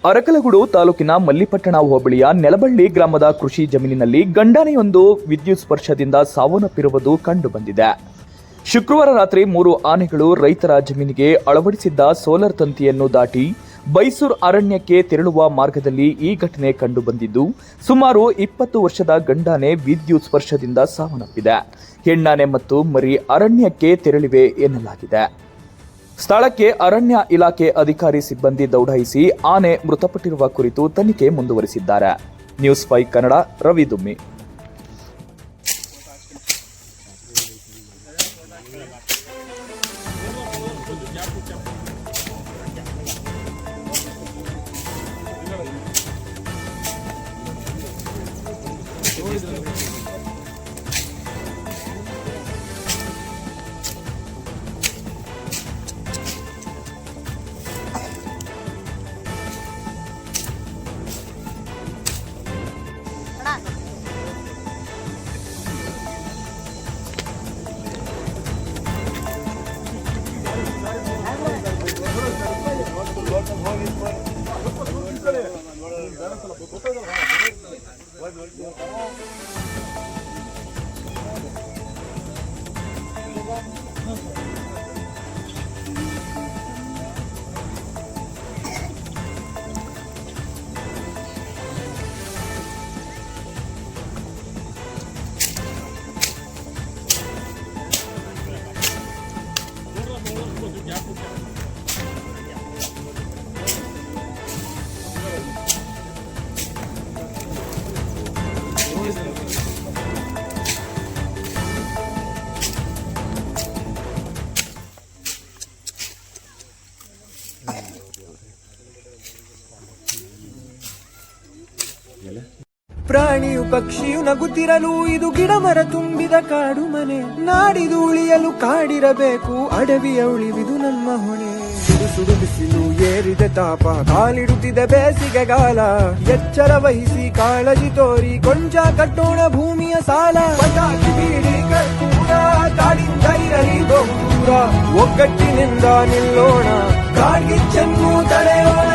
ಅರಕಲಗೂಡು ತಾಲೂಕಿನ ಮಲ್ಲಿಪಟ್ಟಣ ಹೋಬಳಿಯ ನೆಲಬಳ್ಳಿ ಗ್ರಾಮದ ಕೃಷಿ ಜಮೀನಿನಲ್ಲಿ ಗಂಡಾನೆಯೊಂದು ವಿದ್ಯುತ್ ಸ್ಪರ್ಶದಿಂದ ಸಾವನ್ನಪ್ಪಿರುವುದು ಕಂಡುಬಂದಿದೆ. ಶುಕ್ರವಾರ ರಾತ್ರಿ 3 ಆನೆಗಳು ರೈತರ ಜಮೀನಿಗೆ ಅಳವಡಿಸಿದ್ದ ಸೋಲಾರ್ ತಂತಿಯನ್ನು ದಾಟಿ ಬೈಸೂರು ಅರಣ್ಯಕ್ಕೆ ತೆರಳುವ ಮಾರ್ಗದಲ್ಲಿ ಈ ಘಟನೆ ಕಂಡುಬಂದಿದ್ದು, ಸುಮಾರು 20 ವರ್ಷದ ಗಂಡಾನೆ ವಿದ್ಯುತ್ ಸ್ಪರ್ಶದಿಂದ ಸಾವನ್ನಪ್ಪಿದೆ. ಹೆಣ್ಣಾನೆ ಮತ್ತು ಮರಿ ಅರಣ್ಯಕ್ಕೆ ತೆರಳಿವೆ ಎನ್ನಲಾಗಿದೆ. ಸ್ಥಳಕ್ಕೆ ಅರಣ್ಯ ಇಲಾಖೆ ಅಧಿಕಾರಿ ಸಿಬ್ಬಂದಿ ದೌಡಾಯಿಸಿ ಆನೆ ಮೃತಪಟ್ಟಿರುವ ಕುರಿತು ತನಿಖೆ ಮುಂದುವರಿಸಿದ್ದಾರೆ. ನ್ಯೂಸ್ 5 ಕನ್ನಡ, ರವಿ ದುಮ್ಮಿ. ಪ್ರಾಣಿಯು ಪಕ್ಷಿಯು ನಗುತ್ತಿರಲು ಇದು ಗಿಡ ಮರ ತುಂಬಿದ ಕಾಡು ಮನೆ. ನಾಡಿದು ಉಳಿಯಲು ಕಾಡಿರಬೇಕು, ಅಡವಿಯ ಉಳಿವಿದು ನಮ್ಮ ಹೊಣೆ. ಸುಡು ಬಿಸಿಲು ಏರಿದೆ ತಾಪ, ಕಾಲಿಡುತ್ತಿದೆ ಬೇಸಿಗೆಗಾಲ. ಎಚ್ಚರ ವಹಿಸಿ ಕಾಳಜಿ ತೋರಿ ಕೊಂಚ ಕಟ್ಟೋಣ ಭೂಮಿಯ ಸಾಲ. ಪಟಾಕಿ ಬೀಡಿ ಕರ್ಪೂರ ಕಾಡಿಂದ ಇರಲಿ ದೂರ, ಒಗ್ಗಟ್ಟಿನಿಂದ ನಿಲ್ಲೋಣ, ಕಾಡ್ಗಿಚ್ಚನ್ನು ತಡೆಯೋಣ.